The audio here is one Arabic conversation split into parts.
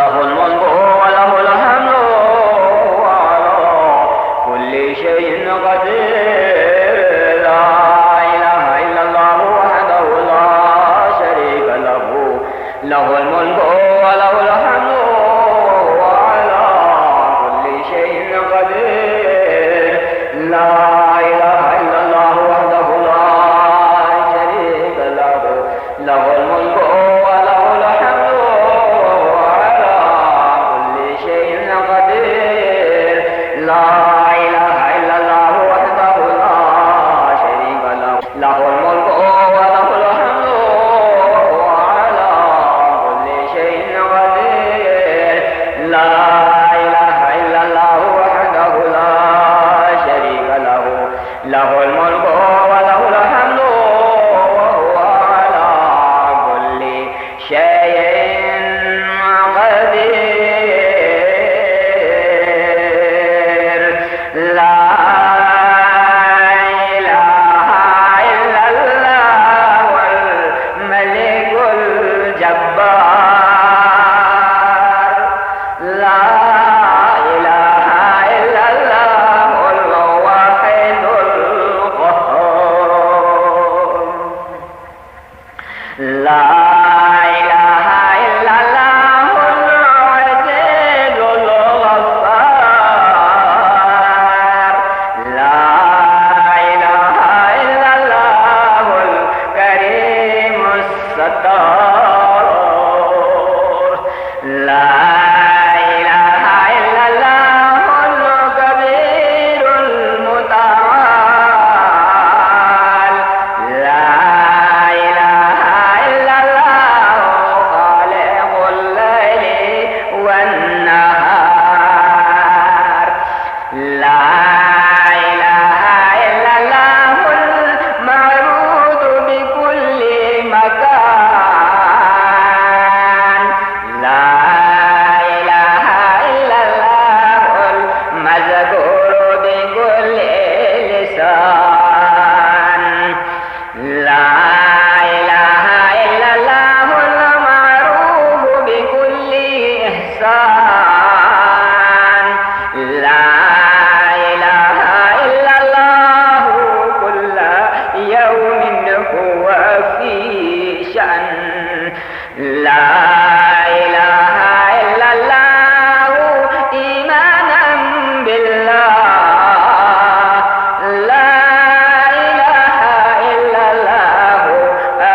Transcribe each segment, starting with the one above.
له الملك وله الحمد وعلى كل شيء قدير. لا إله إلا الله وحده لا شريك له، له الملك وله الحمد وعلى كل شيء قدير. لا إله إلا الله وحده لا شريك له، له الملك وله الحمد وعلى كل شيء قدير. لا إله إلا الله وحده لا شريك له، له الملك وله الحمد وعلى كل شيء قدير. لا إله إلا الله وحده لا شريك له، له الملك وله الحمد وهو على كل شيء قدير. لا إله إلا الله الملك الجبار. لا إله إلا الله الواحد القهار. لا إله إلا الله العزيز الغفار. لا إله إلا الله الكريم الستار. لا إله إلا الله الكبير المتعال. لا إله إلا الله خالق الليل والنهار. لا إله إلا الله المعبود بكل مكان. لا إله إلا الله المذكور بكل لسان. لا إله إلا الله المعروف بكل إحسان. لا إله إلا الله كل يوم هو في شأن. لا إله إلا الله إيمانا بالله. لا إله إلا الله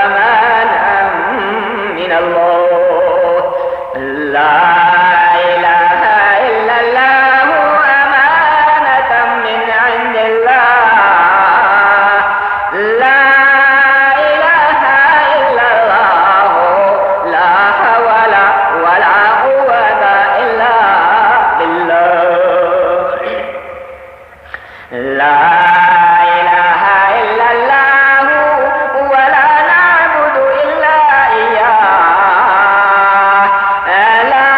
أمانا من الله. لا إله إلا الله أمانة من عند الله. لا إله إلا الله لا حول ولا قوة إلا بالله. لا إله إلا الله ولا نعبد إلا إياه. لا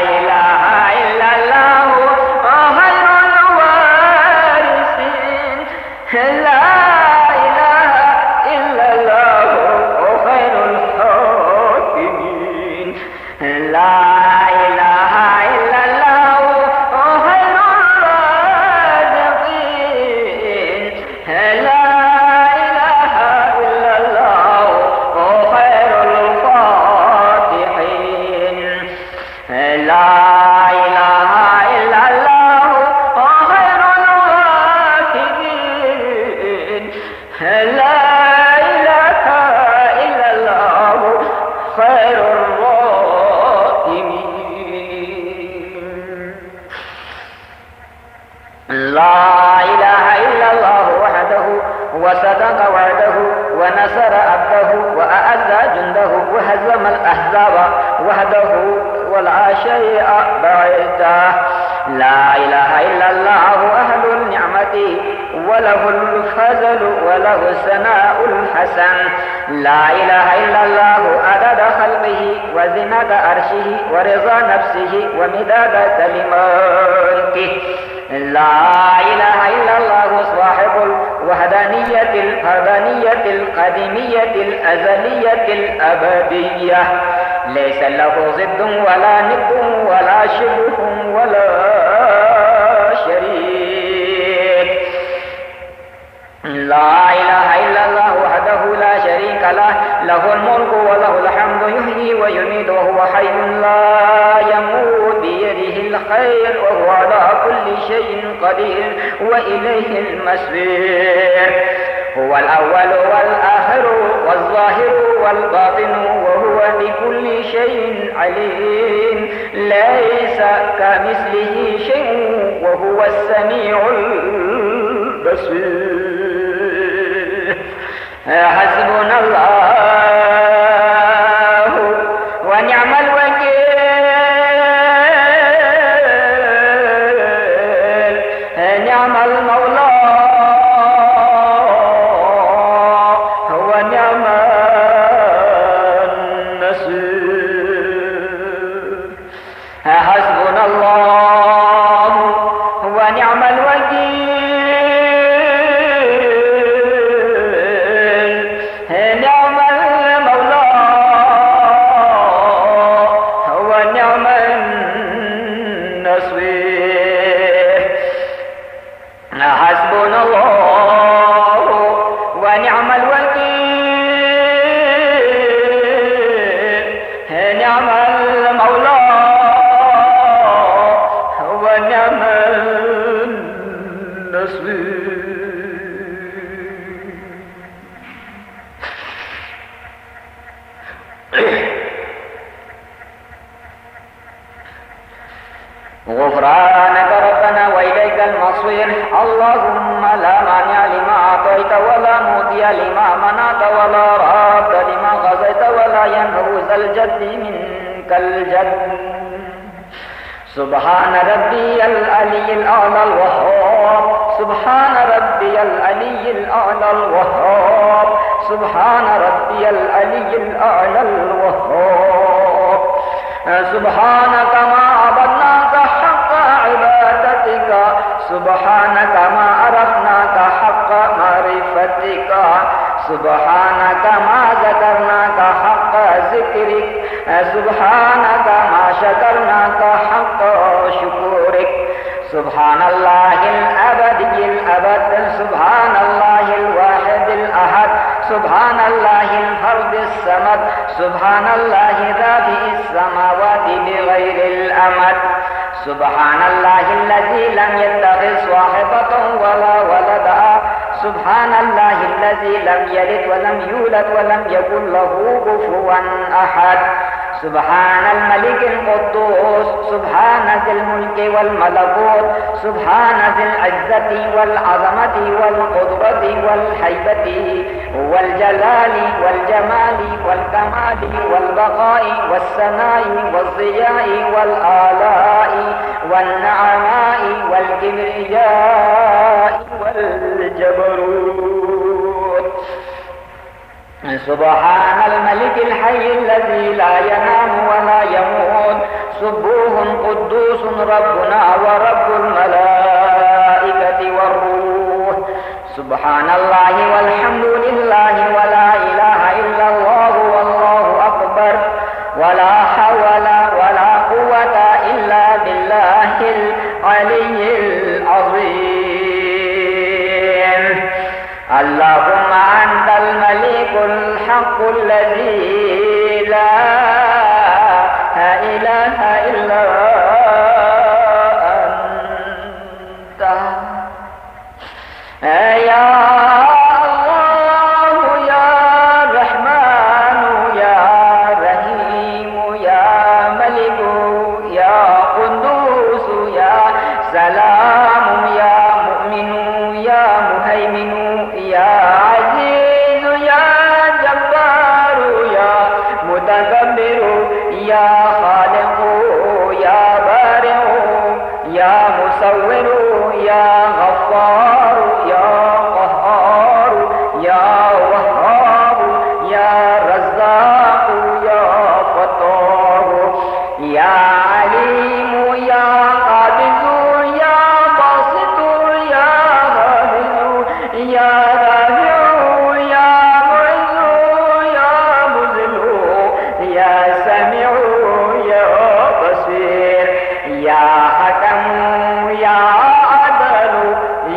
إله إلا الله خير الوارثين لا إله إلا الله خير الحاكمين لا إله إلا الله خير الرازقين لا إله إلا الله خير الفاتحين لا إله إلا الله خير الراكبين لا إله إلا الله خير الراحمين لا إله إلا الله وحده وصدق وعده ونصر عبده وأعز جنده وهزم الأحزاب وحده ولا شيء بعده لا إله إلا الله أهل النعمة وله الفضل وله الثناء الحسن لا إله إلا الله عدد خلقه وزنة عرشه ورضا نفسه ومداد كلماته لا إله إلا الله صاحب الوحدانية الفردانية القديمية الأزلية الأبدية ليس له ضد ولا ند ولا شبه ولا شريك لا إله إلا الله وحده لا شريك له له الملك وله الحمد يحيي ويميت وهو حي لا يموت بيده الخير وهو على كل شيء قدير وإليه المصير هو الأول والآخر والظاهر والباطن وهو بكل شيء عليم ليس كمثله شيء وهو السميع البصير حسبنا الله ونعم الوكيل نعم المولى ونعم النصير حسبنا الله ونعم الوكيل نعم المولى ونعم النصير حسبنا الله ونعم الوكيل نعم المولى ونعم النصير غفرانك ربنا وإليك المصير اللهم لا مانع لما أعطيت ولا معطي لما منعت ولا راد لما قضيت ولا ينفع ذا الجد منك الجد سبحان ربي العلي الأعلى الوهاب سبحان ربي العلي الأعلى الوهاب سبحان ربي العلي الأعلى الوهاب سبحانك ما عبدناك حق عبادتك سبحانك ما عرفناك حق معرفتك سبحانك ما ذكرناك حق ذكرك سبحانك ما شكرناك حق شكرك سبحان الله الأبدي الأبد سبحان الله الواحد الأحد سبحان الله الفرد الصمد سبحان الله رافع السماوات بغير الأمد سبحان الله الذي لم يتخذ صاحبة ولا ولدا سبحان الله الذي لم يلد ولم يولد ولم يكن له كفوا أحد سبحان الملك القدوس سبحان ذي الملك والملكوت سبحان ذي العزة والعظمة والقدرة والهيبة والجلال والجمال والكمال والبقاء والثناء والضياء والآلاء والنعماء والكبرياء والجبروت سبحان الملك الحي الذي لا ينام ولا يموت سبوح قدوس ربنا ورب الملائكة والروح سبحان الله والحمد لله ولا إله إلا الله والله أكبر ولا حول ولا قوة إلا بالله العلي العظيم اللهم أنت الملك الحق الذي لا إله إلا أنت يا الله يا رحمن يا رحيم يا ملك يا قدوس يا سلام يا مؤمن يا مهيمن يا عزيز يا جبار يا متكبر يا خالق يا بارئ يا مصور يا غفار يا قهار يا وهاب يا رزاق يا فتار يا عليم يا قابض يا باسط يا غافل يا رافع يا معز يا مذل يا سميع يا بصير يا حكم يا عدل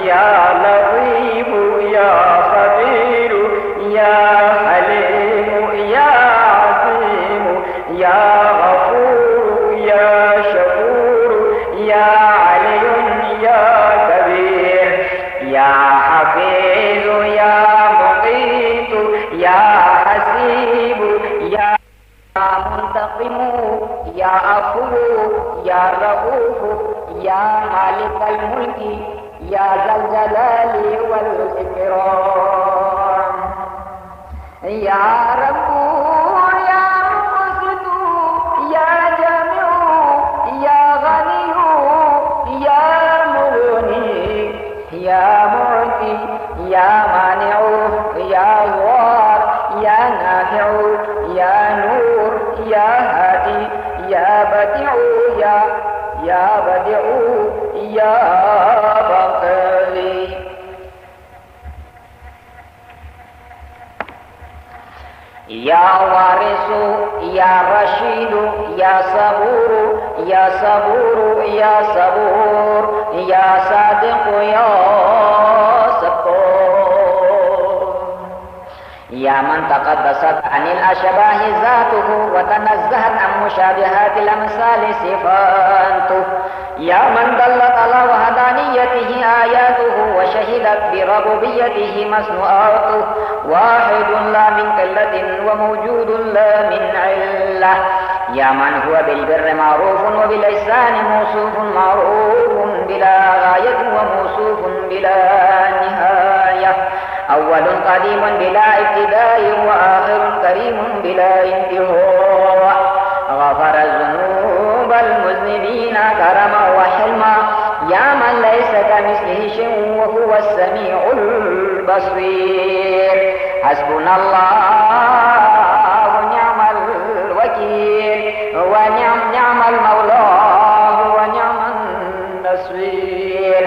يا لطيف يا خبير يا حليم يا عظيم يا غفور يا شكور يا علي يا كبير يا حفيظ يا مقيت يا حسيب يا منتقم يا عفو يا رؤوف يا مالك الملك يا ذا الجلال والإكرام يا رب يا مقسط يا جامع يا غني يا مغني يا معطي يا مانع يا ضار يا نافع يا نور يا هادي يا بديع يا بديع يا بقي يا وارث يا رشيد يا صبور يا صبور يا صبور يا صادق يا صبور يا من تقدست عن الأشباه ذاته وتنزهت عن مشابهات الأمثال صفاته يا من دلت على وحدانيته آياته وشهدت بربوبيته مصنوعاته واحد لا من قلة وموجود لا من علة يا من هو بالبر معروف وبالإحسان موصوف معروف بلا غاية وموصوف بلا نهاية أول قديم بلا ابتداء وآخر كريم بلا انتهاء غفر الذنوب المذنبين كرما وحلما يا من ليس كمثله شيء وهو السميع البصير حسبنا الله ونعم الوكيل ونعم المولى ونعم النصير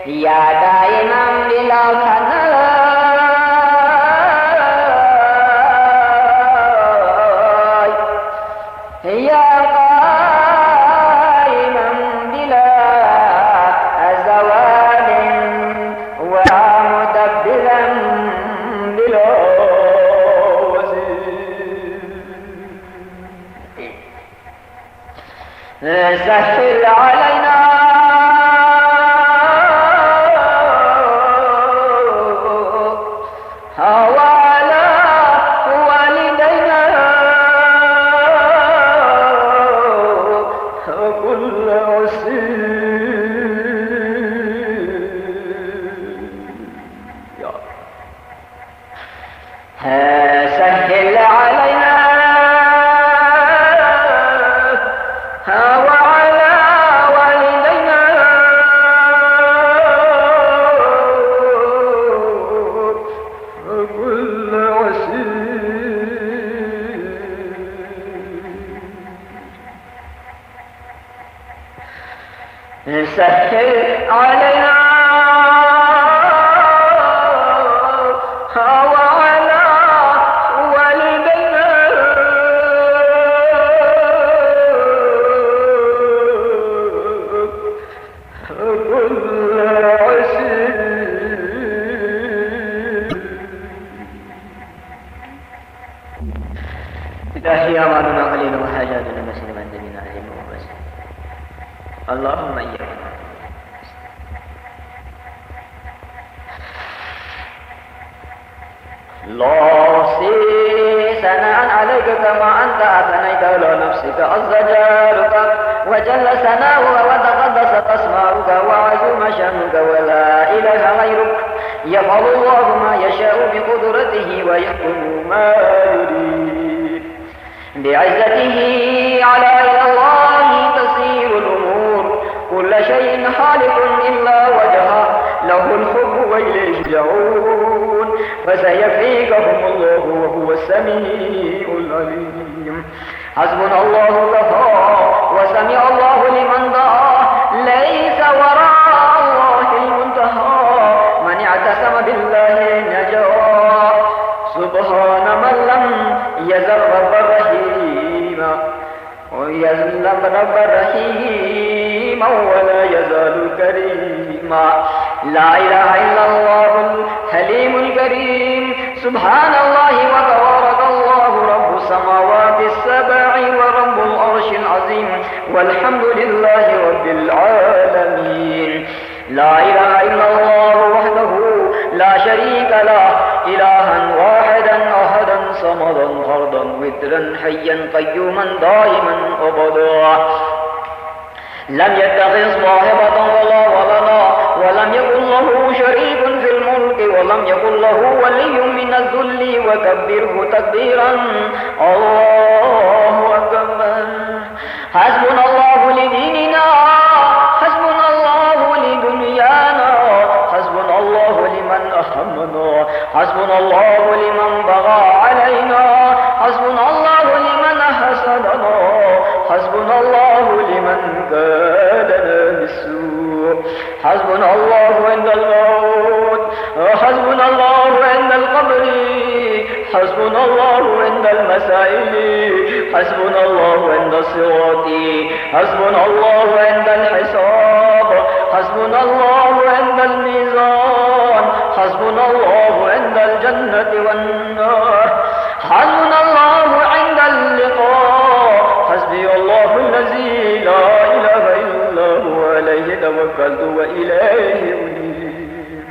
يا دائما بلا فناء يا قائما بلا زوال ومدبرا بلا وزير سهل علينا وعلى والدينا كل عسير سهل علينا وعلى والدينا كل عسير سهل علينا وعلى والدنا كل عسير. إلهي أعمالنا قليلا وحاجاتنا مسلما دمنا علينا وبس. اللهم إياك لا أحصي ثناء عليك كما أنت أثنيت على نفسك، عز جارك وجل ثناؤك وتقدست أسماؤك وعظم شأنك ولا إله غيرك. يفعل الله ما يشاء بقدرته ويحكم ما يريد. بعزته إلى الله تسير الأمور، كل شيء خالق إلا وجهه، له الحب وإليه يرجعون. فسيكفيكهم الله وهو السميع العليم. حسبنا الله كفى وسمع الله لمن دعا، ليس وراء الله المنتهى، من اعتصم بالله نجا. سبحان من لم يزل ربا رحيما ولا يزال كريما. لا إله إلا الله الحليم الكريم. سبحان الله وتبارك الله رب السماوات السبع ورب العرش العظيم، والحمد لله رب العالمين. لا إله إلا الله وحده لا شريك له، إلها واحدا أحدا صمدا فردا وترا حيا قيوما دائما أبدا. لم يتخذ صاحبة ولا ولدا، ولم يكن له شريك في الملك، ولم يكن له ولي من الذل، وكبره تكبيرا. الله أكبر. حسبنا الله لديننا، حسبنا الله لدنيانا، حسبنا الله لمن أهمنا، حسبنا الله لمن بغى علينا، حسبنا الله لمن حسدنا، حسبنا الله لمن كادنا بالسوء، حسبنا الله عند الموت، حسبنا الله عند القبر، حسبنا الله عند المسائل، حسبنا الله عند الصراط، حسبنا الله عند الحساب، حسبنا الله عند الميزان، حسبنا الله عند الجنة والنار، حسبنا الله عند اللقاء. حسبي الله الذي لا إله إلا هو، عليه توكلت وإليه أنيب.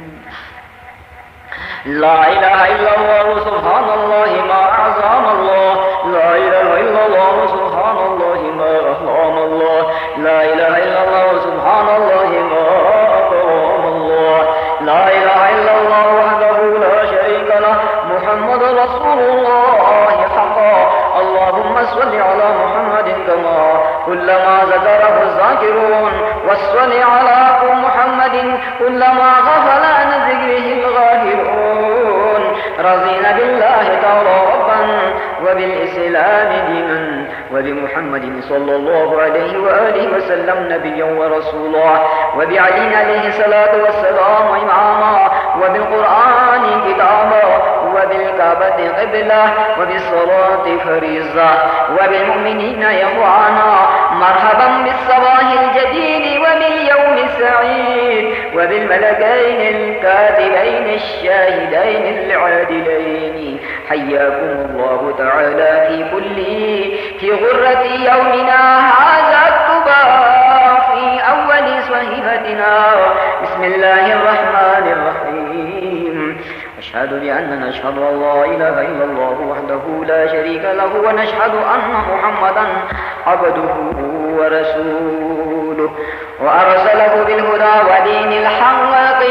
لا إله إلا الله سبحان الله ما أعظم الله، لا إله إلا الله سبحان الله ما أحلام الله، لا إله إلا الله سبحان الله ما أكرم الله، لا إله إلا الله وحده لا شريك له، محمد رسول الله حقا. اللهم صل على محمد كما كلما ذكره الذاكرون، وصل على محمد كلما غفل عن ذكره الغافلون. رضينا بالله تعالى ربا، وبالإسلام دينا، وبمحمد صلى الله عليه وآله وسلم نبيا ورسولا، وبعلي عليه الصلاة والسلام إماما، وبالقرآن كتابا، وبالكعبة قبلة، وبالصلاة فريضة، وبالمؤمنين إخوانا. مرحبا بالصباح الجديد وباليوم السعيد، وبالملكين الكاتبين الشاهدين العادلين. حياكم الله تعالى في غرة يومنا هذا الطباع في أول صحيفتنا. بسم الله الرحمن الرحيم. أشهد بأننا نشهد أن لا إله إلا الله وحده لا شريك له، ونشهد أن محمدا عبده ورسوله، وأرسله بالهدى ودين الحق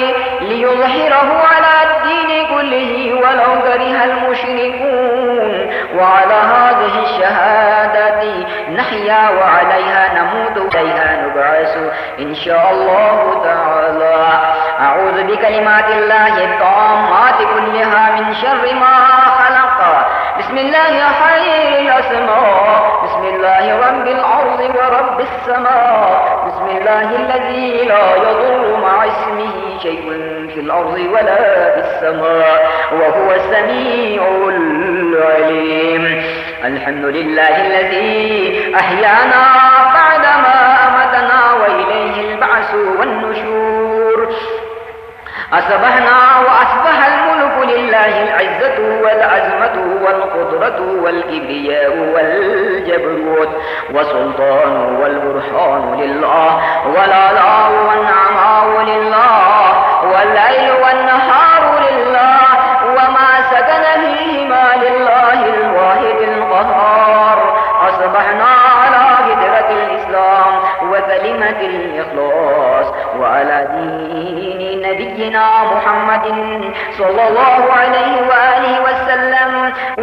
ليظهره على الدين كله ولو كره المشركون. وعلى هذه الشهادة نحيا وعليها نموت وإليها نبعث إن شاء الله تعالى. أعوذ بكلمات الله التامات كلها من شر ما خلق. بسم الله خير الأسماء، بسم الله رب الأرض ورب السماء بسم الله الذي لا يضر مع اسمه شيء في الأرض ولا في السماء وهو السميع العليم. الحمد لله الذي أحيانا بعدما أماتنا وإليه البعث والنشور. أصبحنا وأصبح الملك لله العزة والعزمة والقدرة والكبرياء والجبروت والسلطان والبرهان لله والآلاء والنعماء لله والليل والنهار لله وما سكن فيهما لله الواحد القهار. أصبحنا على فطرة الإسلام وكلمة الإخلاص وعلى دين نبينا محمد صلى الله عليه وآله وسلم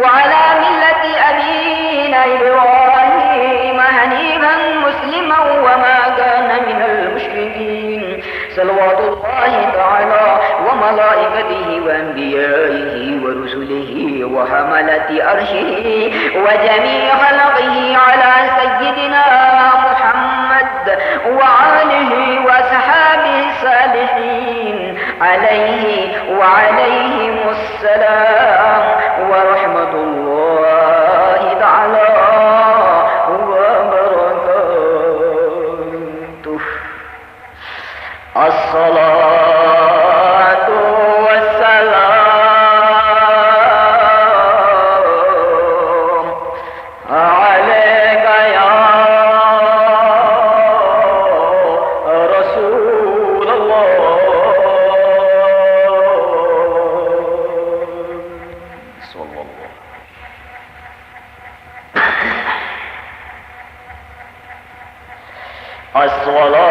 وعلى ملة أبينا إبراهيم حنيفا مسلما وما كان من المشركين صلوات الله تعالى وملائكته وأنبيائه ورسله وحملة أرشه وجميع خلقه على سيدنا محمد وآله وصحابه الصالحين عليه وعليهم السلام ورحمة الله تعالى وبركاته. الصلاة والسلام عليك يا رسول الله صلى الله.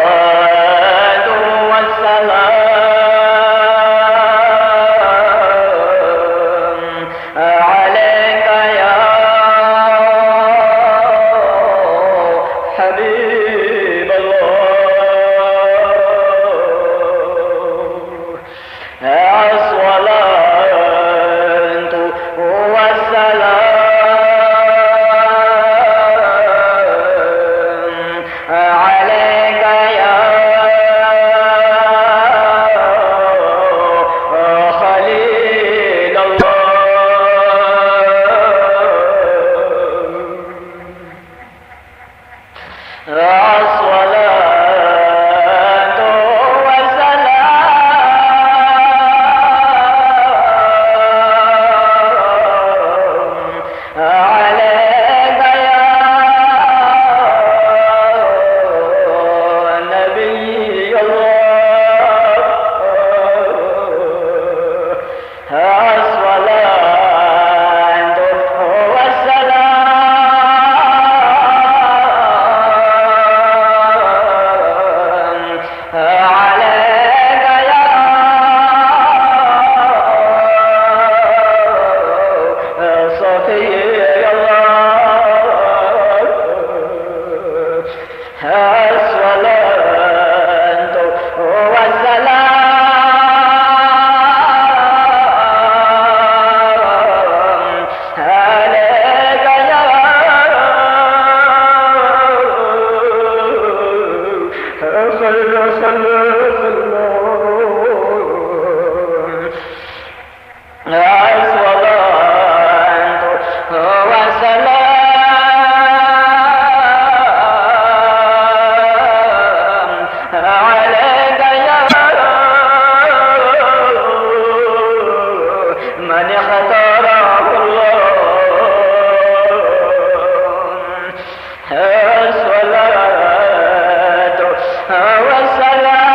الصلاة والسلام عليك يا حبيب الله. الصلاة والسلام عليك يا خليل الله. الصلاة والسلام عليك يا نبي الله. الصلاة والسلام عليك يا صفي الله. الصلاة والسلام عليك يا خير صلاة الله. الصلاة والسلام عليك يا من اختاره الله. الصلاة والسلام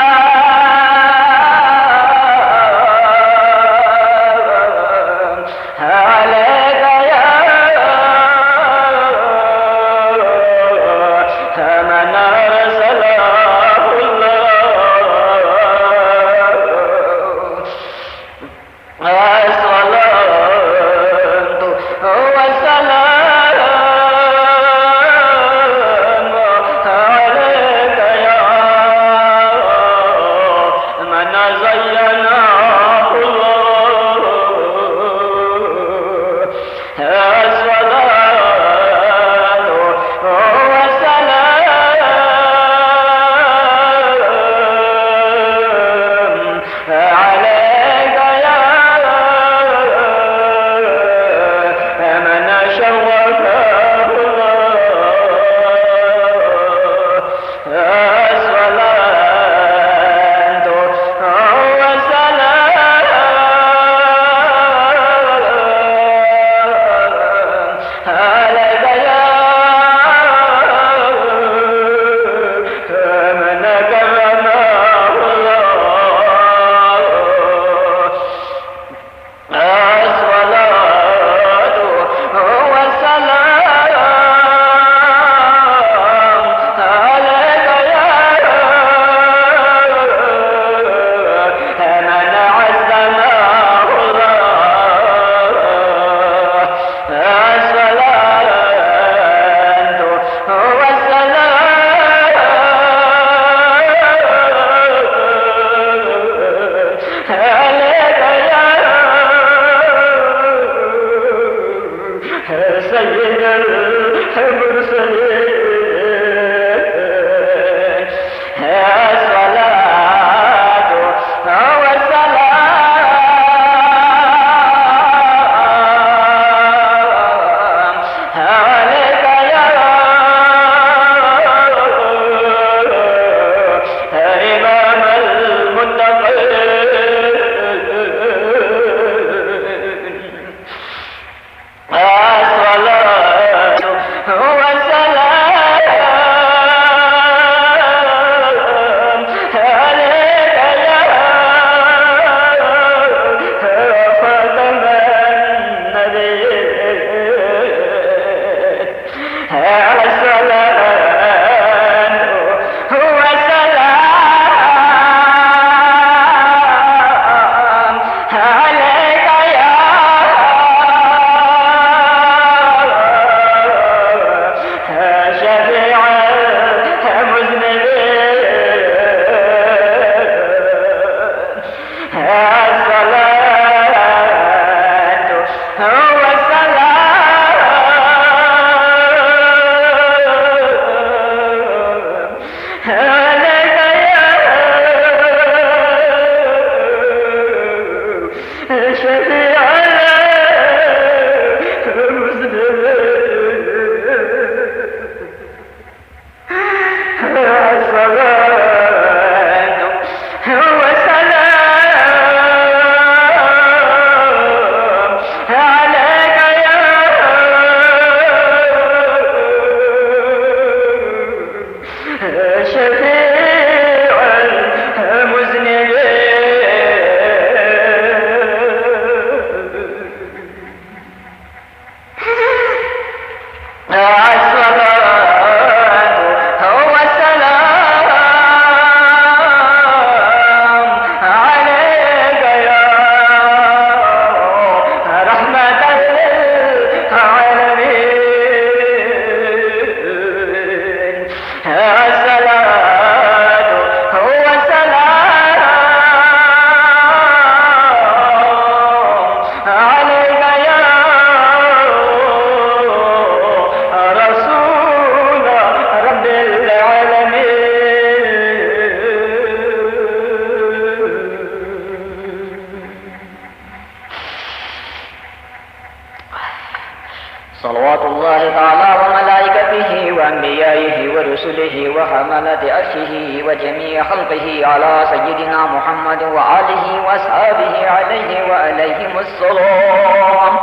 صلوات الله تعالى وملائكته وأنبيائه ورسله وحملة عرشه وجميع خلقه على سيدنا محمد وآله وأصحابه عليه وعليهم السلام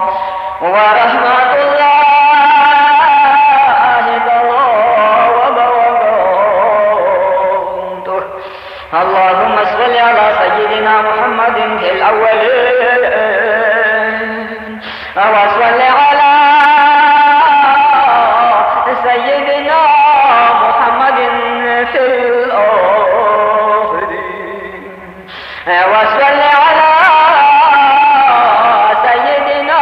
ورحمة الله وبركاته. اللهم صل على سيدنا محمد في الأولين وصل على سيدنا محمد في الآخرين وصل على سيدنا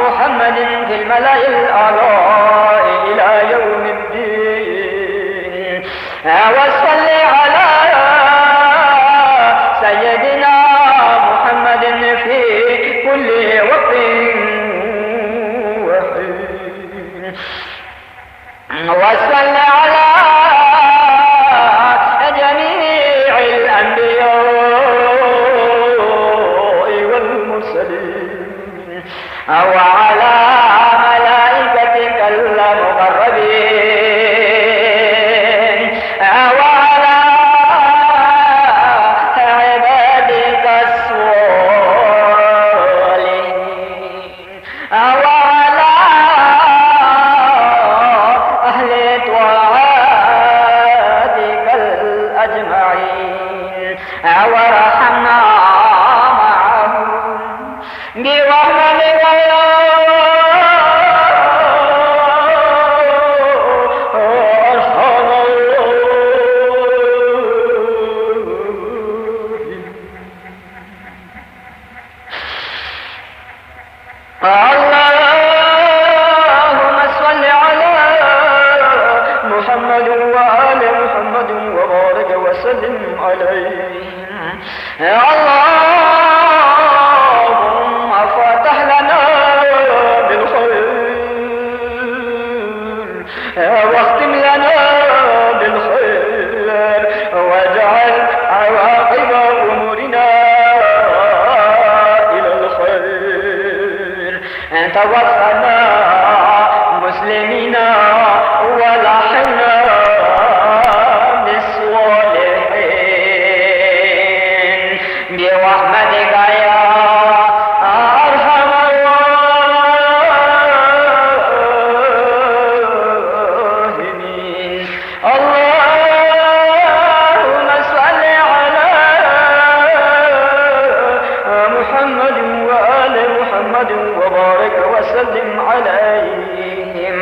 محمد في الملأ الأعلى إلى يوم الدين وصل على سيدنا محمد في كل وقت وحين وصل على جميع الأنبياء والمرسلين وعلى ملائكتك المقربين وعلى عبادك الصالحين وعلى أهل طاعتك الأجمعين ورحمنا معهم برحمتك يا أرحم اللهم صل على محمد وآل محمد وبارك وسلم عليهم. اللهم فتح لنا بالخير واختم لنا بالخير واجعل عواقب أمورنا إلى الخير. توفنا مسلمين ولحقنا بالصالحين برحمتك يا أرحم الراحمين. اللهم صل على محمد وآل محمد وبارك وسلم عليهم.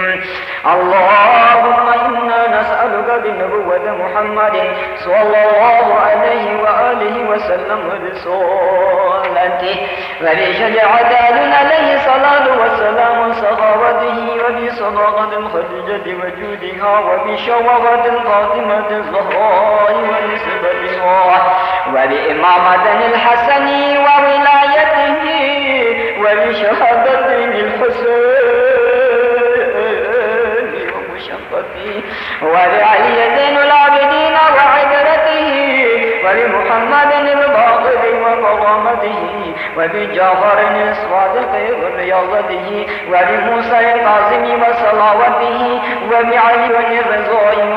اللهم إنا نسألك بنبوة محمد صلى الله عليه وآله وسلم ورسالته وبشجاعة آل عليه الصلاة والسلام صحابته وبصداقة الخديجة وجودها وبشوقة الفاطمة الزهراء ونسبتها وبإمامة الحسن وولايته وبشهادة الحسين وبعلي زين العابدين وبجعفر الصادق ورياضته وبموسى القاسم وصلاوته وبعلي الرضا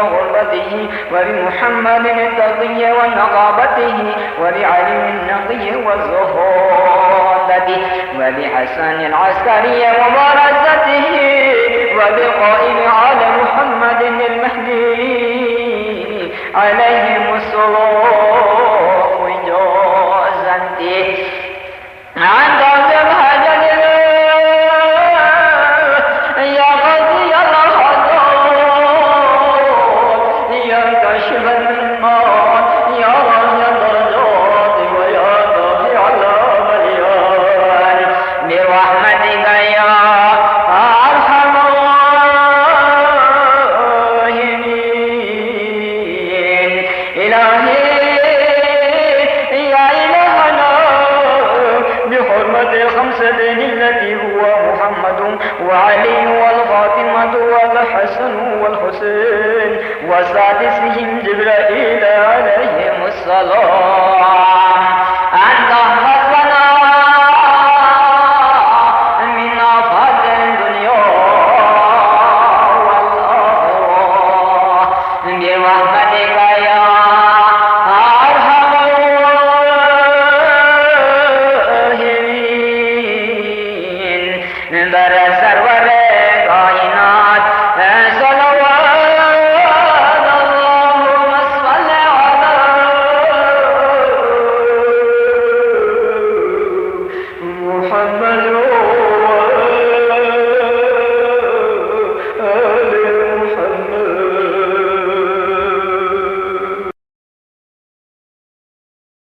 وغربته وبمحمد التقي ونقابته وبعلي النقي والزهادة وبحسن العسكري وبرزته وبقائم على محمد المهدي عليهم الصلاة وإجازته عند الهجر يا غزي الحضار يا كشف المال يا رمي الدرجات ويا دافع الأمليان برحمتك يا أرحم الراحمين إلهي يا إلهنا بحرمة الخمسة التي هو محمد وعلي والفاطمة والحسن والحسين وسادسهم جبرائيل عليهم السلام